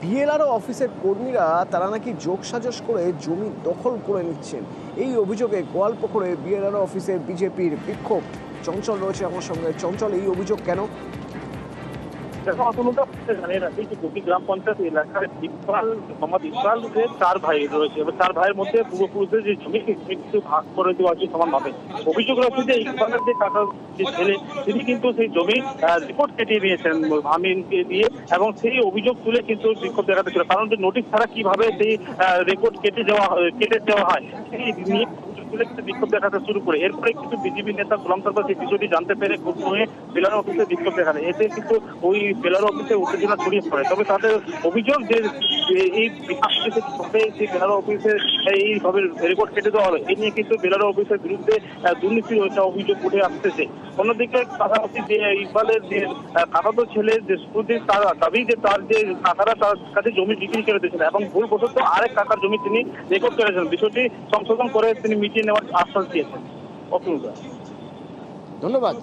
BLRO অফিসের কর্মীরা তারা নাকি যোগসাজশ করে জমি দখল করে নিচ্ছেন। এই অভিযোগে গোয়ালপুকুরে বিএলআরও অফিসে বিজেপির বিক্ষোভ। চঞ্চল রয়েছে আমার সঙ্গে। চঞ্চল, এই অভিযোগ কেন? জানিয়ে রাখি যে গোপী গ্রাম পঞ্চায়েত এলাকায় মোহাম্মদ ইকবালের 4 ভাই রয়েছে। এবার 4 ভাইয়ের মধ্যে পূর্বপুরুষদের যে জমি কিন্তু ভাগ করে দেওয়া হচ্ছে সমানভাবে। অভিযোগ রয়েছে যে ইকবালের যে কাকা যে ছেলে তিনি কিন্তু সেই জমি রিপোর্ট কেটে নিয়েছেন আমিনকে দিয়ে, এবং সেই অভিযোগ তুলে কিন্তু বিক্ষোভ দেখাতে ছিল। কারণ যে নোটিশ ছাড়া কিভাবে সেই রেকর্ড কেটে দেওয়া হয় সেই নিয়ে বিক্ষোভ দেখাতে শুরু করে। এরপরে কিন্তু বিজেপি নেতা গোলাম সরকার সেই বিষয়টি জানতে পেরে ক্ষুব্ধ হয়ে বেলার অফিসে বিক্ষোভ দেখান। এতে কিন্তু ওই বেলার অফিসে উত্তেজনা ছড়িয়ে পড়ে। তবে তাদের অভিযোগ যে এই সেই বেলার অফিসের এইভাবে রেকর্ড কেটে দেওয়া হলো, এই নিয়ে কিন্তু বেলার অফিসের বিরুদ্ধে দুর্নীতির একটা অভিযোগ উঠে আসতেছে। অন্যদিকে পাশাপাশি যে ইকবালের যে কাকাতো ছেলে যে সুদীপ, তার দাবি যে তার যে কাকারা তার কাছে জমি বিক্রি করে দিয়েছেন এবং ভুলবশত আরেক কাকার জমি তিনি রেকর্ড করেছেন। বিষয়টি সংশোধন করে তিনি মিটিয়ে নেওয়ার আশ্বাস দিয়েছেন। ধন্যবাদ।